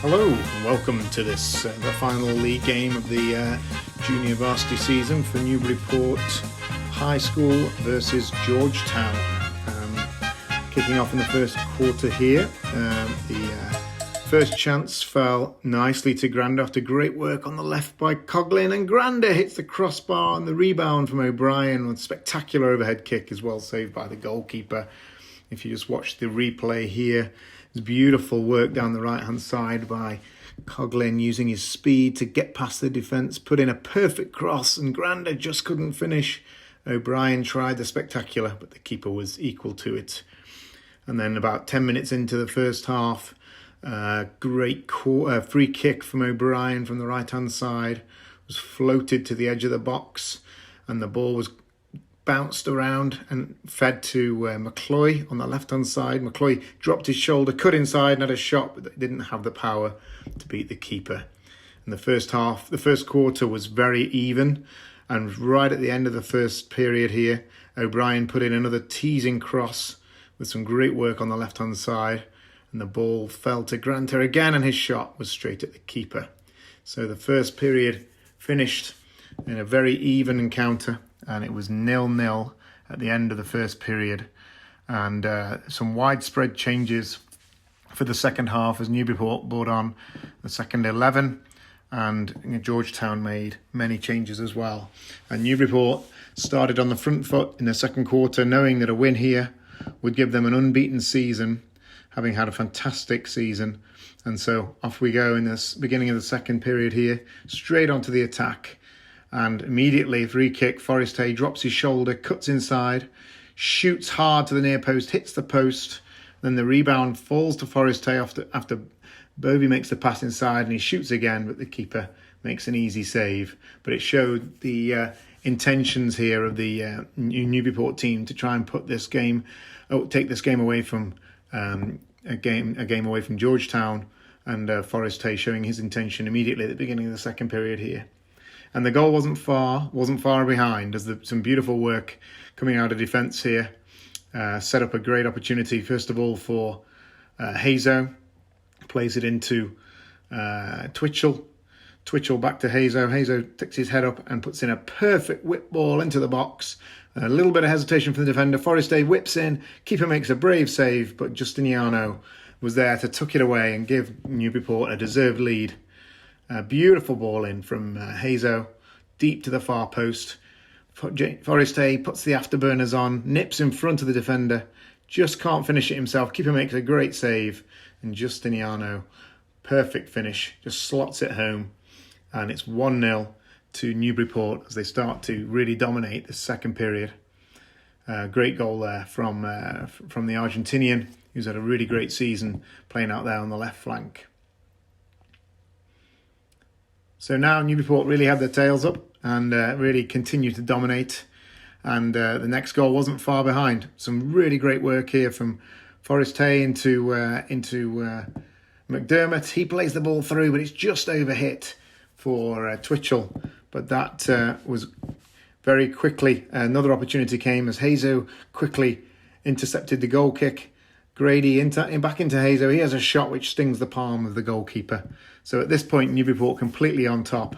Hello, and welcome to this, the final league game of the junior varsity season for Newburyport High School versus Georgetown. Kicking off in the first quarter here, the first chance fell nicely to Grander after great work on the left by Coughlin, and Grander hits the crossbar, and the rebound from O'Brien with a spectacular overhead kick is well saved by the goalkeeper. If you just watch the replay here, it's beautiful work down the right-hand side by Coughlin using his speed to get past the defence, put in a perfect cross, and Grander just couldn't finish. O'Brien tried the spectacular, but the keeper was equal to it. And then about 10 minutes into the first half, great free kick from O'Brien from the right-hand side was floated to the edge of the box, and the ball was bounced around and fed to McCloy on the left-hand side. McCloy dropped his shoulder, cut inside and had a shot, but didn't have the power to beat the keeper. In the first quarter was very even, and right at the end of the first period here, O'Brien put in another teasing cross with some great work on the left-hand side, and the ball fell to Granter again, and his shot was straight at the keeper. So the first period finished in a very even encounter, and it was 0-0 at the end of the first period. And some widespread changes for the second half as Newburyport brought on the second 11, and Georgetown made many changes as well. And Newburyport started on the front foot in the second quarter, knowing that a win here would give them an unbeaten season, having had a fantastic season. And so off we go in this beginning of the second period here, straight onto the attack. And immediately, free kick, Forrest-Hay drops his shoulder, cuts inside, shoots hard to the near post, hits the post. Then the rebound falls to Forrest-Hay after Bovey makes the pass inside, and he shoots again, but the keeper makes an easy save. But it showed the intentions here of the Newburyport team to try and take this game away from a game away from Georgetown, and Forrest-Hay showing his intention immediately at the beginning of the second period here. And the goal wasn't far behind, as some beautiful work coming out of defence here set up a great opportunity, first of all, for Hazo. Plays it into Twitchell. Twitchell back to Hazo. Hazo ticks his head up and puts in a perfect whip ball into the box. A little bit of hesitation from the defender. Forrest-Hay whips in. Keeper makes a brave save, but Justiniano was there to tuck it away and give Newburyport a deserved lead. A beautiful ball in from Hazo, deep to the far post. Forrest-Hay puts the afterburners on, nips in front of the defender, just can't finish it himself. Keeper makes a great save, and Justiniano, perfect finish, just slots it home. And it's 1-0 to Newburyport as they start to really dominate this second period. Great goal there from the Argentinian, who's had a really great season playing out there on the left flank. So now Newburyport really had their tails up and really continued to dominate. And the next goal wasn't far behind. Some really great work here from Forrest-Hay into McDermott. He plays the ball through, but it's just overhit for Twitchell. But that was very quickly. Another opportunity came as Hazo quickly intercepted the goal kick. Grady back into Hazo. He has a shot which stings the palm of the goalkeeper. So at this point, Newburyport completely on top,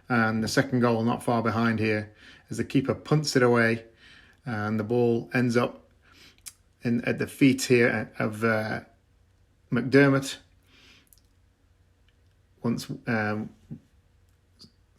and the second goal not far behind here as the keeper punts it away, and the ball ends up at the feet here of McDermott. Once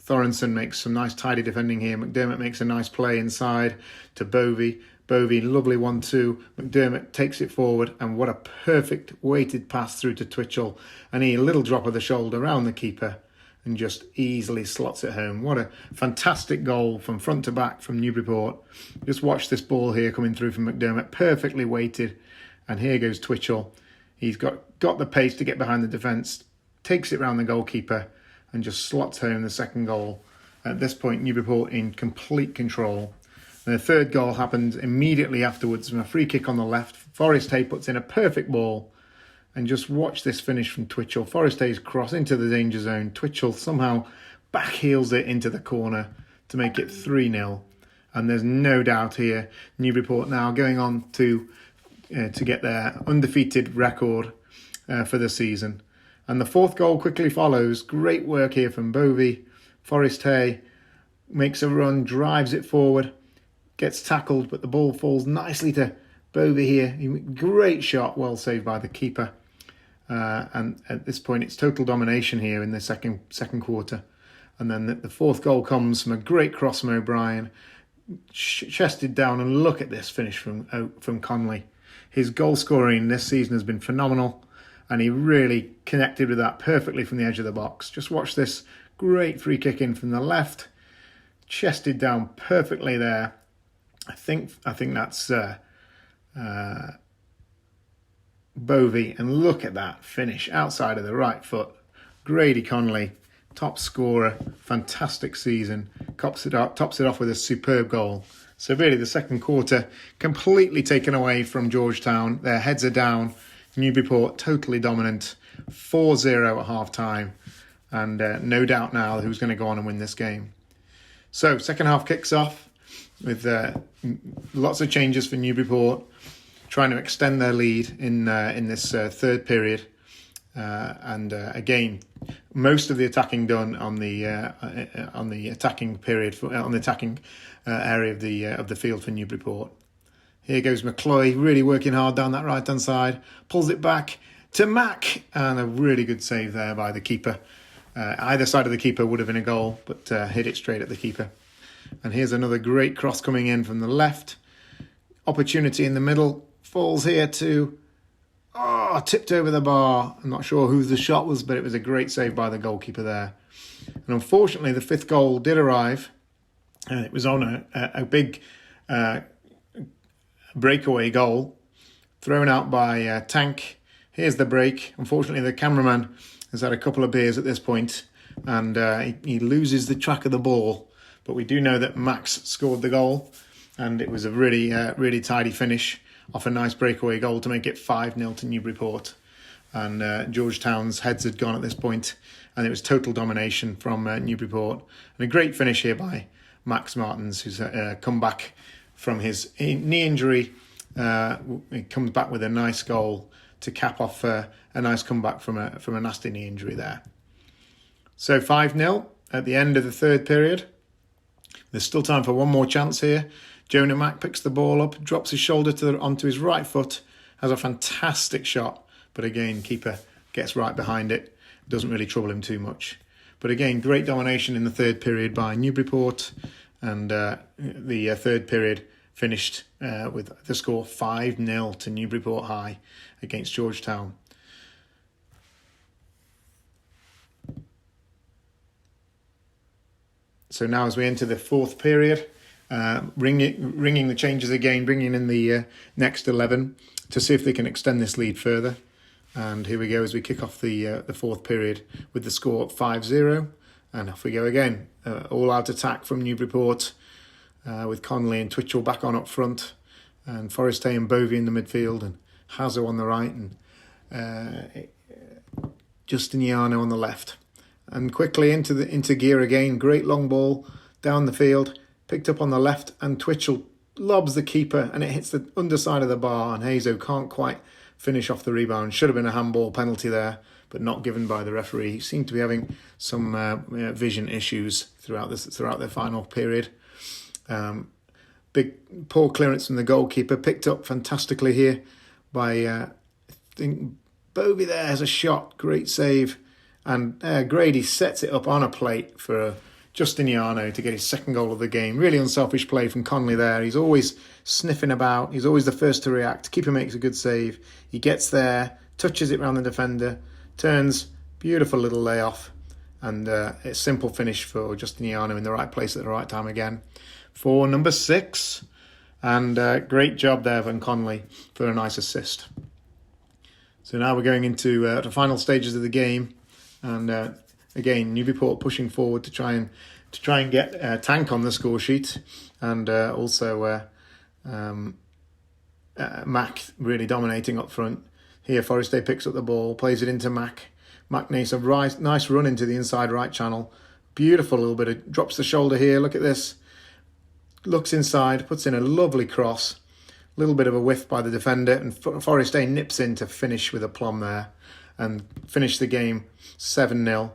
Thorenson makes some nice tidy defending here, McDermott makes a nice play inside to Bovey. Bovey, lovely 1-2. McDermott takes it forward, and what a perfect weighted pass through to Twitchell. And a little drop of the shoulder around the keeper and just easily slots it home. What a fantastic goal from front to back from Newburyport. Just watch this ball here coming through from McDermott, perfectly weighted. And here goes Twitchell. He's got the pace to get behind the defence, takes it round the goalkeeper, and just slots home the second goal. At this point, Newburyport in complete control. And the third goal happened immediately afterwards from a free kick on the left. Forrest-Hay puts in a perfect ball. And just watch this finish from Twitchell. Forrest-Hay's cross into the danger zone. Twitchell somehow backheels it into the corner to make it 3-0. And there's no doubt here, Newburyport now going on to get their undefeated record for the season. And the fourth goal quickly follows. Great work here from Bovey. Forrest-Hay makes a run, drives it forward, gets tackled, but the ball falls nicely to Bovey here. Great shot, well saved by the keeper. And at this point, it's total domination here in the second quarter. And then the fourth goal comes from a great cross from O'Brien, chested down, and look at this finish from Conley. His goal scoring this season has been phenomenal, and he really connected with that perfectly from the edge of the box. Just watch this great free kick in from the left, chested down perfectly there. I think that's Bovey, and look at that finish outside of the right foot. Grady Conley, top scorer, fantastic season, tops it off with a superb goal. So really the second quarter completely taken away from Georgetown. Their heads are down. Newburyport totally dominant, 4-0 at half time, and no doubt now who's going to go on and win this game. So second half kicks off with lots of changes for Newburyport, trying to extend their lead in this third period, and again, most of the attacking done on the attacking period on the attacking area of the field for Newburyport. Here goes McCloy, really working hard down that right hand side, pulls it back to Mack, and a really good save there by the keeper. Either side of the keeper would have been a goal, but hit it straight at the keeper. And here's another great cross coming in from the left. Opportunity in the middle. Falls here to... tipped over the bar. I'm not sure who the shot was, but it was a great save by the goalkeeper there. And unfortunately, the fifth goal did arrive. And it was on a big breakaway goal thrown out by Tank. Here's the break. Unfortunately, the cameraman has had a couple of beers at this point, and he loses the track of the ball. But we do know that Max scored the goal, and it was a really tidy finish off a nice breakaway goal to make it 5-0 to Newburyport. And Georgetown's heads had gone at this point, and it was total domination from Newburyport. And a great finish here by Max Martins, who's come back from his knee injury. He comes back with a nice goal to cap off a nice comeback from a nasty knee injury there. So 5-0 at the end of the third period. There's still time for one more chance here. Jonah Mack picks the ball up, drops his shoulder onto his right foot, has a fantastic shot, but again, keeper gets right behind it. Doesn't really trouble him too much. But again, great domination in the third period by Newburyport, and the third period finished with the score 5-0 to Newburyport High against Georgetown. So now as we enter the fourth period, ringing the changes again, bringing in the next 11 to see if they can extend this lead further. And here we go as we kick off the fourth period with the score 5-0. And off we go again. All-out attack from Newburyport with Conley and Twitchell back on up front, and Forrest-Hay and Bovey in the midfield, and Hazo on the right, and Justiniano on the left. And quickly into gear again. Great long ball down the field, picked up on the left, and Twitchell lobs the keeper, and it hits the underside of the bar, and Hazo can't quite finish off the rebound. Should have been a handball penalty there, but not given by the referee. He seemed to be having some vision issues throughout the final period. Big poor clearance from the goalkeeper, picked up fantastically here by I think Bovey there has a shot, great save, and Grady sets it up on a plate for Justiniano to get his second goal of the game. Really unselfish play from Conley there. He's always sniffing about, he's always the first to react. Keeper makes a good save, he gets there, touches it round the defender, turns, beautiful little layoff, and a simple finish for Justiniano in the right place at the right time again for number 6. And great job there from Conley for a nice assist. So now we're going into the final stages of the game, and again Newburyport pushing forward to try and get Tank on the score sheet, and also Mack really dominating up front. Here Forrest-Hay picks up the ball, plays it into Mack. Mack makes a nice run into the inside right channel. Beautiful little bit of, drops the shoulder here, look at this. Looks inside, puts in a lovely cross. A little bit of a whiff by the defender, and Forrest-Hay nips in to finish with a plum there. and finish the game 7-0,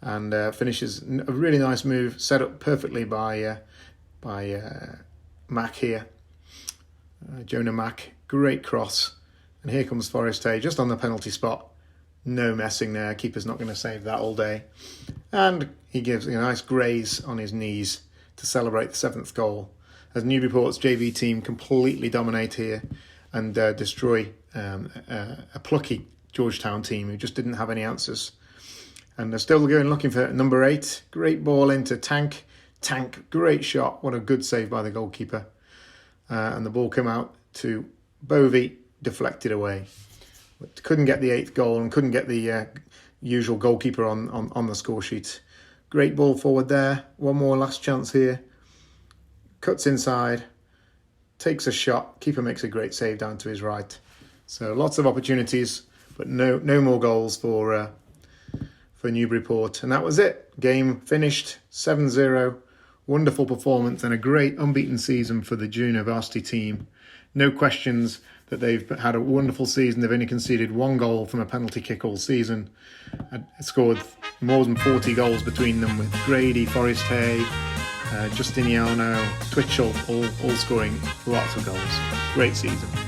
and finishes a really nice move set up perfectly by Mack here. Jonah Mack, great cross, and here comes Forrest-Hay just on the penalty spot. No messing there, keeper's not going to save that all day. And he gives a nice graze on his knees to celebrate the 7th goal, as Newburyport's JV team completely dominate here and destroy a plucky Georgetown team who just didn't have any answers. And they're still going looking for number 8. Great ball into Tank. Tank, great shot. What a good save by the goalkeeper. And the ball came out to Bovey, deflected away. But couldn't get the 8th goal and couldn't get the usual goalkeeper on the score sheet. Great ball forward there. One more last chance here. Cuts inside. Takes a shot. Keeper makes a great save down to his right. So lots of opportunities, but no more goals for Newburyport. And that was it. Game finished 7-0. Wonderful performance and a great unbeaten season for the junior varsity team. No questions that they've had a wonderful season. They've only conceded 1 goal from a penalty kick all season. Scored more than 40 goals between them, with Grady, Forrest-Hay, Justiniano, Twitchell all scoring lots of goals. Great season.